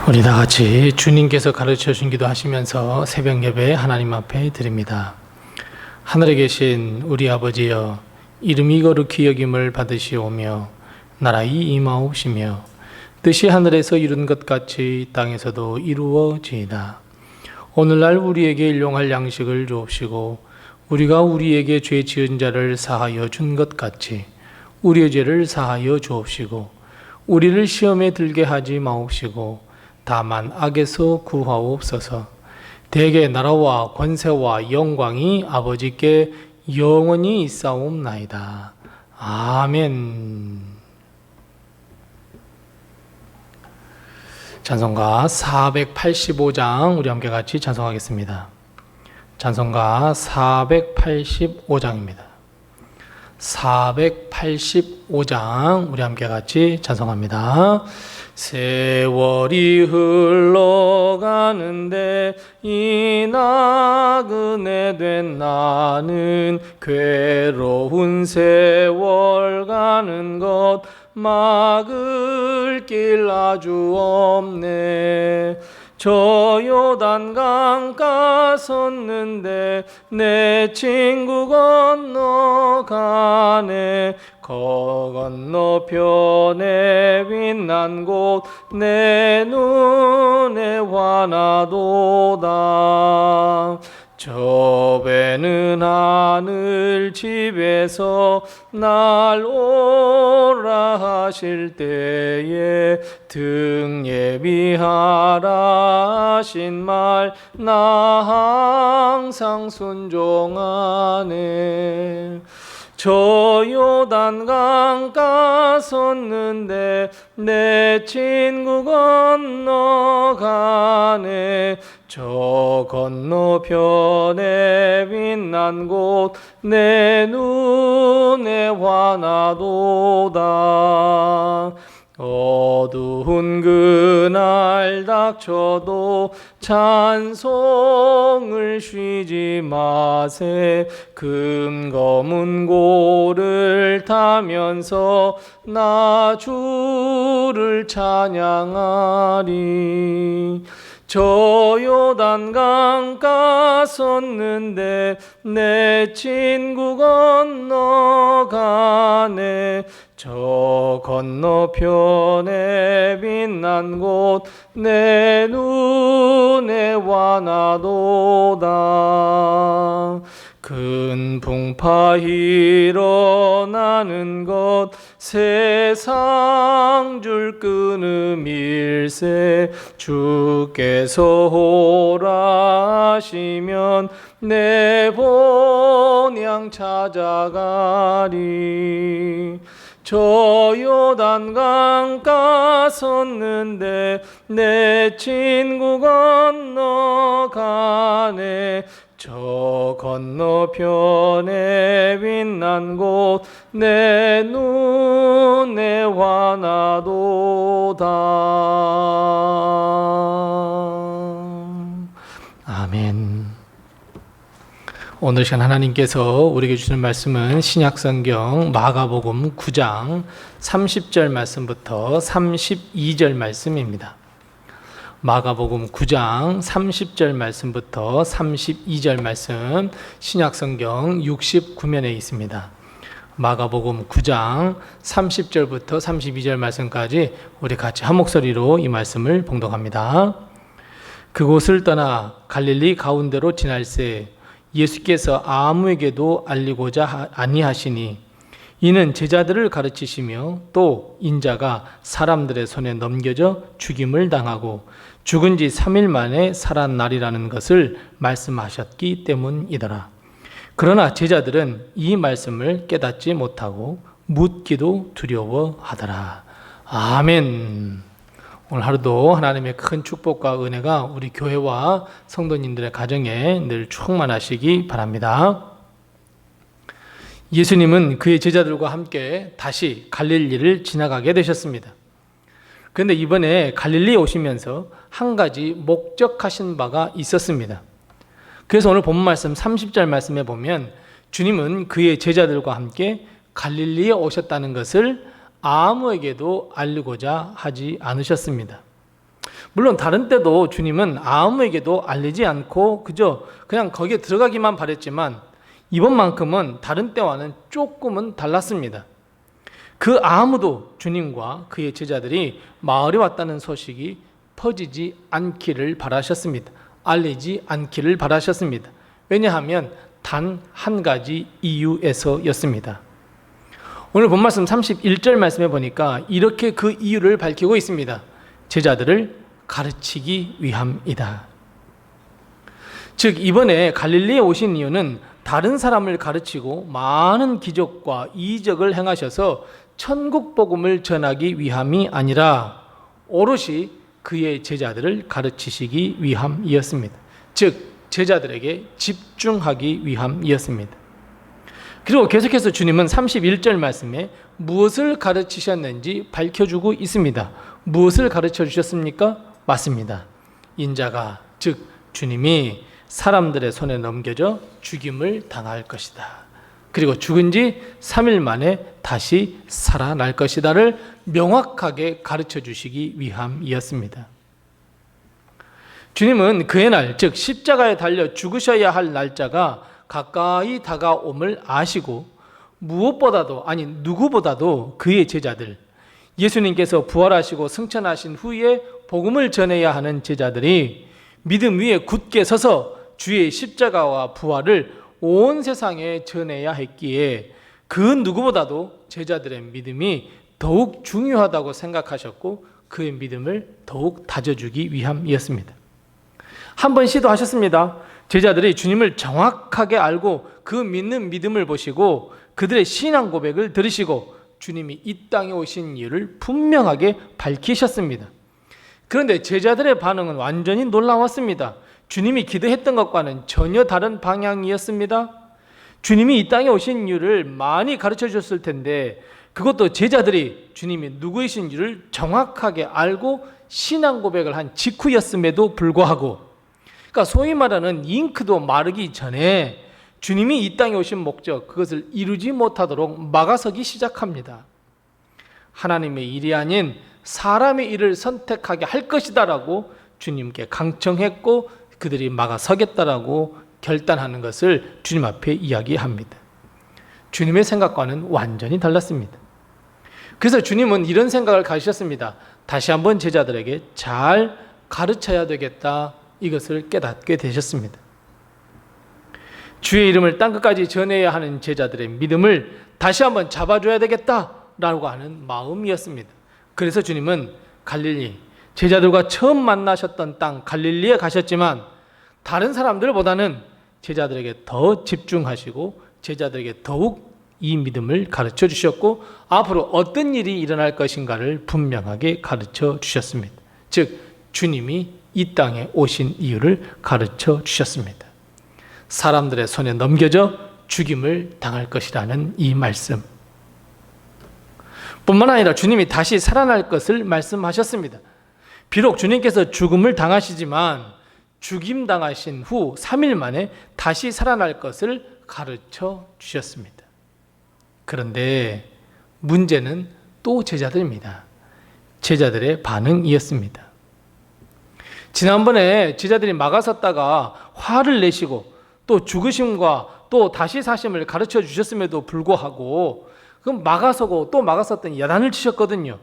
우리 다 같이 주님께서 가르쳐 주신 기도 하시면서 새벽 예배 하나님 앞에 드립니다. 하늘에 계신 우리 아버지여, 이름이 거룩히 여김을 받으시오며 나라의 임하옵시며 뜻이 하늘에서 이룬 것 같이 땅에서도 이루어지이다. 오늘날 우리에게 일용할 양식을 주옵시고 우리가 우리에게 죄 지은 자를 사하여 준 것 같이 우리의 죄를 사하여 주옵시고 우리를 시험에 들게 하지 마옵시고 다만 악에서 구하옵소서. 대개 나라와 권세와 영광이 아버지께 영원히 있사옵나이다. 아멘. 찬송가 485장 우리 함께 같이 찬송하겠습니다. 찬송가 485장입니다. 485장 우리 함께 같이 찬송합니다. 세월이 흘러가는데 이 나그네 된 나는 괴로운 세월 가는 것 막을 길 아주 없네. 저 요단강 가섰는데 내 친구 건너가네. 건너편에 빛난 곳 내 눈에 환하도다. 저 배는 하늘 집에서 날 오라 하실 때에 등 예비하라 하신 말 나 항상 순종하네. 저 요단강 가섰는데 내 친구 건너가네. 저 건너편에 빛난 곳 내 눈에 환하도다. 어두운 그날 닥쳐도 찬송을 쉬지 마세. 금검은 고를 타면서 나 주를 찬양하리. 저 요단강 가섰는데 내 친구 건너가네. 저 건너편에 빛난 곳 내 눈에 환하도다. 큰 풍파 일어나는 것 세상 줄 끊음 일세. 주께서 오라 하시면 내 본향 찾아가리. 저 요단강 가섰는데 내 친구 건너가네. 저 건너편에 빛난 곳 내 눈에 환하도다. 아멘. 오늘 시간 하나님께서 우리에게 주시는 말씀은 신약성경 마가복음 9장 30절 말씀부터 32절 말씀입니다. 마가복음 9장 30절 말씀부터 32절 말씀 신약성경 69면에 있습니다. 마가복음 9장 30절부터 32절 말씀까지 우리 같이 한 목소리로 이 말씀을 봉독합니다. 그곳을 떠나 갈릴리 가운데로 지날새 예수께서 아무에게도 알리고자 아니하시니 이는 제자들을 가르치시며 또 인자가 사람들의 손에 넘겨져 죽임을 당하고 죽은 지 3일 만에 살아나리라는 것을 말씀하셨기 때문이더라. 그러나 제자들은 이 말씀을 깨닫지 못하고 묻기도 두려워하더라. 아멘. 오늘 하루도 하나님의 큰 축복과 은혜가 우리 교회와 성도님들의 가정에 늘 충만하시기 바랍니다. 예수님은 그의 제자들과 함께 다시 갈릴리를 지나가게 되셨습니다. 그런데 이번에 갈릴리에 오시면서 한 가지 목적하신 바가 있었습니다. 그래서 오늘 본문 말씀 30절 말씀에 보면 주님은 그의 제자들과 함께 갈릴리에 오셨다는 것을 아무에게도 알리고자 하지 않으셨습니다. 물론 다른 때도 주님은 아무에게도 알리지 않고 그냥 거기에 들어가기만 바랬지만 이번만큼은 다른 때와는 조금은 달랐습니다. 그 아무도 주님과 그의 제자들이 마을에 왔다는 소식이 퍼지지 않기를 바라셨습니다. 알리지 않기를 바라셨습니다. 왜냐하면 단 한 가지 이유에서였습니다. 오늘 본 말씀 31절 말씀에 보니까 이렇게 그 이유를 밝히고 있습니다. 제자들을 가르치기 위함이다. 즉 이번에 갈릴리에 오신 이유는 다른 사람을 가르치고 많은 기적과 이적을 행하셔서 천국 복음을 전하기 위함이 아니라 오롯이 그의 제자들을 가르치시기 위함이었습니다. 즉 제자들에게 집중하기 위함이었습니다. 그리고 계속해서 주님은 31절 말씀에 무엇을 가르치셨는지 밝혀주고 있습니다. 무엇을 가르쳐 주셨습니까? 맞습니다. 인자가 즉 주님이 사람들의 손에 넘겨져 죽임을 당할 것이다. 그리고 죽은 지 3일 만에 다시 살아날 것이다를 명확하게 가르쳐 주시기 위함이었습니다. 주님은 그의 날, 즉 십자가에 달려 죽으셔야 할 날짜가 가까이 다가옴을 아시고 무엇보다도 누구보다도 그의 제자들, 예수님께서 부활하시고 승천하신 후에 복음을 전해야 하는 제자들이 믿음 위에 굳게 서서 주의 십자가와 부활을 온 세상에 전해야 했기에 그 누구보다도 제자들의 믿음이 더욱 중요하다고 생각하셨고 그의 믿음을 더욱 다져주기 위함이었습니다. 한번 시도하셨습니다. 제자들이 주님을 정확하게 알고 그 믿는 믿음을 보시고 그들의 신앙 고백을 들으시고 주님이 이 땅에 오신 이유를 분명하게 밝히셨습니다. 그런데 제자들의 반응은 완전히 놀라웠습니다. 주님이 기대했던 것과는 전혀 다른 방향이었습니다. 주님이 이 땅에 오신 이유를 많이 가르쳐 주셨을 텐데 그것도 제자들이 주님이 누구이신 줄을 정확하게 알고 신앙 고백을 한 직후였음에도 불구하고, 그러니까 소위 말하는 잉크도 마르기 전에 주님이 이 땅에 오신 목적, 그것을 이루지 못하도록 막아서기 시작합니다. 하나님의 일이 아닌 사람의 일을 선택하게 할 것이다라고 주님께 강청했고 그들이 막아서겠다라고 결단하는 것을 주님 앞에 이야기합니다. 주님의 생각과는 완전히 달랐습니다. 그래서 주님은 이런 생각을 가지셨습니다. 다시 한번 제자들에게 잘 가르쳐야 되겠다, 이것을 깨닫게 되셨습니다. 주의 이름을 땅끝까지 전해야 하는 제자들의 믿음을 다시 한번 잡아줘야 되겠다라고 하는 마음이었습니다. 그래서 주님은 갈릴리, 제자들과 처음 만나셨던 땅 갈릴리에 가셨지만 다른 사람들보다는 제자들에게 더 집중하시고 제자들에게 더욱 이 믿음을 가르쳐 주셨고 앞으로 어떤 일이 일어날 것인가를 분명하게 가르쳐 주셨습니다. 즉 주님이 이 땅에 오신 이유를 가르쳐 주셨습니다. 사람들의 손에 넘겨져 죽임을 당할 것이라는 이 말씀, 뿐만 아니라 주님이 다시 살아날 것을 말씀하셨습니다. 비록 주님께서 죽음을 당하시지만 죽임 당하신 후 3일 만에 다시 살아날 것을 가르쳐 주셨습니다. 그런데 문제는 또 제자들입니다. 제자들의 반응이었습니다. 지난번에 제자들이 막아섰다가 화를 내시고 또 죽으심과 또 다시 사심을 가르쳐 주셨음에도 불구하고 그럼 막아서고 또 막아섰더니 야단을 치셨거든요.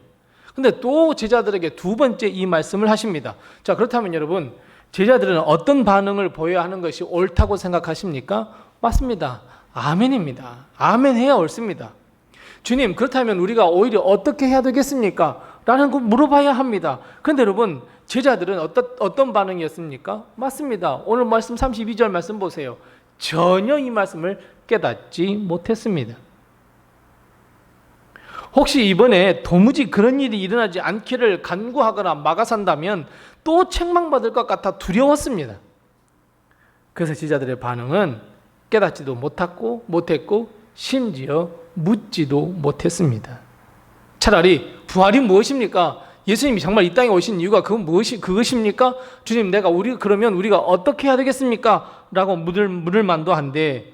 근데 또 제자들에게 두 번째 이 말씀을 하십니다. 자, 그렇다면 여러분, 제자들은 어떤 반응을 보여야 하는 것이 옳다고 생각하십니까? 맞습니다. 아멘입니다. 아멘 해야 옳습니다. 주님, 그렇다면 우리가 오히려 어떻게 해야 되겠습니까? 라는 거 물어봐야 합니다. 그런데 여러분, 제자들은 어떤 반응이었습니까? 맞습니다. 오늘 말씀 32절 말씀 보세요. 전혀 이 말씀을 깨닫지 못했습니다. 혹시 이번에 도무지 그런 일이 일어나지 않기를 간구하거나 막아선다면 또 책망받을 것 같아 두려웠습니다. 그래서 제자들의 반응은 깨닫지도 못했고 심지어 묻지도 못했습니다. 차라리 부활이 무엇입니까? 예수님이 정말 이 땅에 오신 이유가 그것입니까? 주님, 그러면 우리가 어떻게 해야 되겠습니까? 라고 물을 만도 한데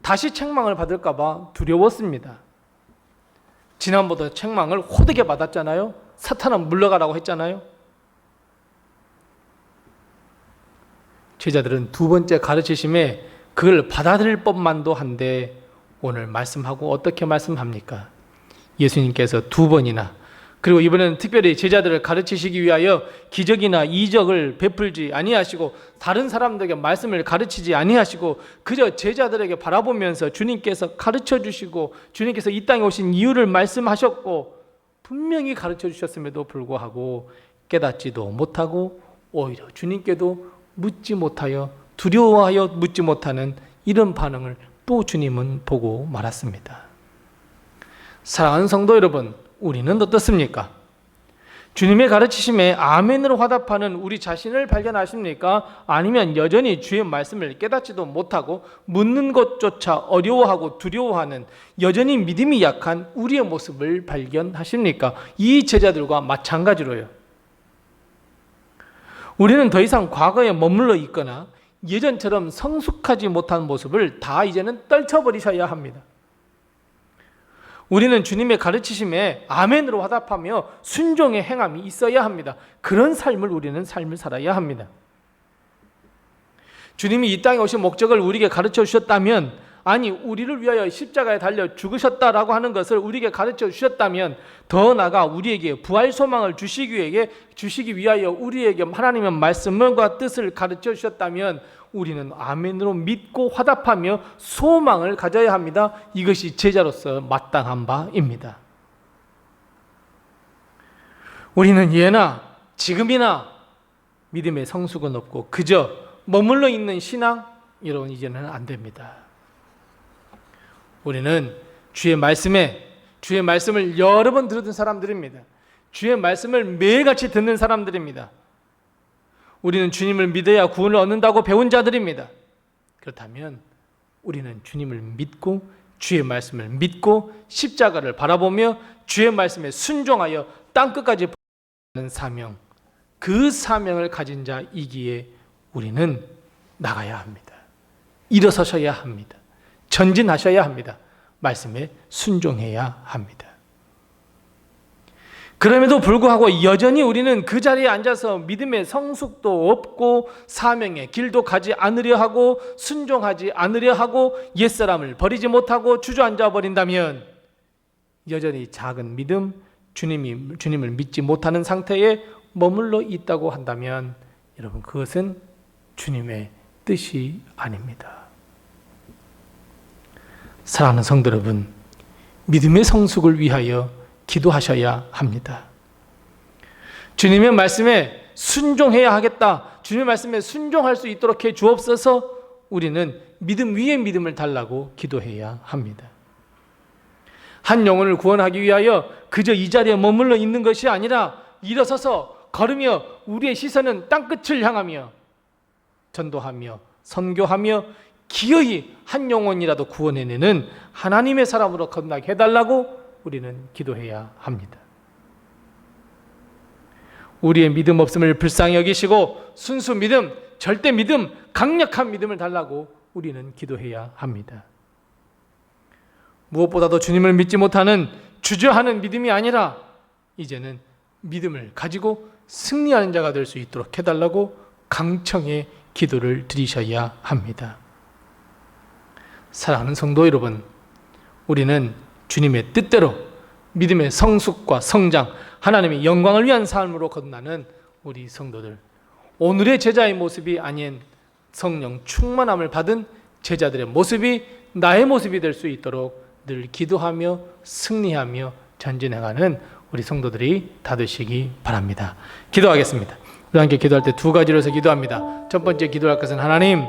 다시 책망을 받을까 봐 두려웠습니다. 지난번도 책망을 호되게 받았잖아요. 사탄아 물러가라고 했잖아요. 제자들은 두 번째 가르치심에 그걸 받아들일 법만도 한데 오늘 말씀하고 어떻게 말씀합니까? 예수님께서 두 번이나, 그리고 이번에는 특별히 제자들을 가르치시기 위하여 기적이나 이적을 베풀지 아니하시고 다른 사람들에게 말씀을 가르치지 아니하시고 그저 제자들에게 바라보면서 주님께서 가르쳐 주시고 주님께서 이 땅에 오신 이유를 말씀하셨고 분명히 가르쳐 주셨음에도 불구하고 깨닫지도 못하고 오히려 주님께도 묻지 못하여 두려워하여 묻지 못하는 이런 반응을 또 주님은 보고 말았습니다. 사랑하는 성도 여러분, 우리는 어떻습니까? 주님의 가르치심에 아멘으로 화답하는 우리 자신을 발견하십니까? 아니면 여전히 주의 말씀을 깨닫지도 못하고 묻는 것조차 어려워하고 두려워하는 여전히 믿음이 약한 우리의 모습을 발견하십니까? 이 제자들과 마찬가지로요. 우리는 더 이상 과거에 머물러 있거나 예전처럼 성숙하지 못한 모습을 다 이제는 떨쳐버리셔야 합니다. 우리는 주님의 가르치심에 아멘으로 화답하며 순종의 행함이 있어야 합니다. 그런 삶을 우리는 삶을 살아야 합니다. 주님이 이 땅에 오신 목적을 우리에게 가르쳐 주셨다면, 아니 우리를 위하여 십자가에 달려 죽으셨다라고 하는 것을 우리에게 가르쳐 주셨다면, 더 나아가 우리에게 부활 소망을 주시기 위하여 우리에게 하나님의 말씀과 뜻을 가르쳐 주셨다면 우리는 아멘으로 믿고 화답하며 소망을 가져야 합니다. 이것이 제자로서 마땅한 바입니다. 우리는 예나 지금이나 믿음의 성숙은 없고 그저 머물러 있는 신앙, 여러분 이제는 안 됩니다. 우리는 주의 말씀을 여러 번 들었던 사람들입니다. 주의 말씀을 매일같이 듣는 사람들입니다. 우리는 주님을 믿어야 구원을 얻는다고 배운 자들입니다. 그렇다면 우리는 주님을 믿고 주의 말씀을 믿고 십자가를 바라보며 주의 말씀에 순종하여 땅끝까지 보는 사명, 그 사명을 가진 자이기에 우리는 나가야 합니다. 일어서셔야 합니다. 전진하셔야 합니다. 말씀에 순종해야 합니다. 그럼에도 불구하고 여전히 우리는 그 자리에 앉아서 믿음의 성숙도 없고 사명의 길도 가지 않으려 하고 순종하지 않으려 하고 옛사람을 버리지 못하고 주저앉아 버린다면 여전히 작은 믿음, 주님을 믿지 못하는 상태에 머물러 있다고 한다면 여러분 그것은 주님의 뜻이 아닙니다. 사랑하는 성도 여러분, 믿음의 성숙을 위하여 기도하셔야 합니다. 주님의 말씀에 순종해야 하겠다. 주님의 말씀에 순종할 수 있도록 해 주옵소서. 우리는 믿음 위에 믿음을 달라고 기도해야 합니다. 한 영혼을 구원하기 위하여 그저 이 자리에 머물러 있는 것이 아니라 일어서서 걸으며 우리의 시선은 땅끝을 향하며 전도하며 선교하며 기어이 한 영혼이라도 구원해내는 하나님의 사람으로 거듭나게 해달라고 우리는 기도해야 합니다. 우리의 믿음 없음을 불쌍히 여기시고 순수 믿음, 절대 믿음, 강력한 믿음을 달라고 우리는 기도해야 합니다. 무엇보다도 주님을 믿지 못하는 주저하는 믿음이 아니라 이제는 믿음을 가지고 승리하는 자가 될 수 있도록 해달라고 강청의 기도를 드리셔야 합니다. 사랑하는 성도 여러분, 우리는 주님의 뜻대로 믿음의 성숙과 성장, 하나님의 영광을 위한 삶으로 거듭나는 우리 성도들, 오늘의 제자의 모습이 아닌 성령 충만함을 받은 제자들의 모습이 나의 모습이 될 수 있도록 늘 기도하며 승리하며 전진해가는 우리 성도들이 다 되시기 바랍니다. 기도하겠습니다. 우리 함께 기도할 때 두 가지로 해서 기도합니다. 첫 번째 기도할 것은 하나님,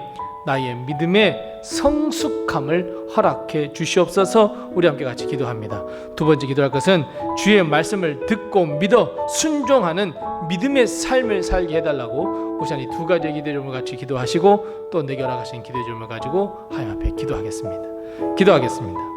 나의 믿음의 성숙함을 허락해 주시옵소서. 우리 함께 같이 기도합니다. 두 번째 기도할 것은 주의 말씀을 듣고 믿어 순종하는 믿음의 삶을 살게 해달라고 우선 이 두 가지의 기도의 제목을 같이 기도하시고 또 내게 허락하신 기도의 제목을 가지고 하나님 앞에 기도하겠습니다. 기도하겠습니다.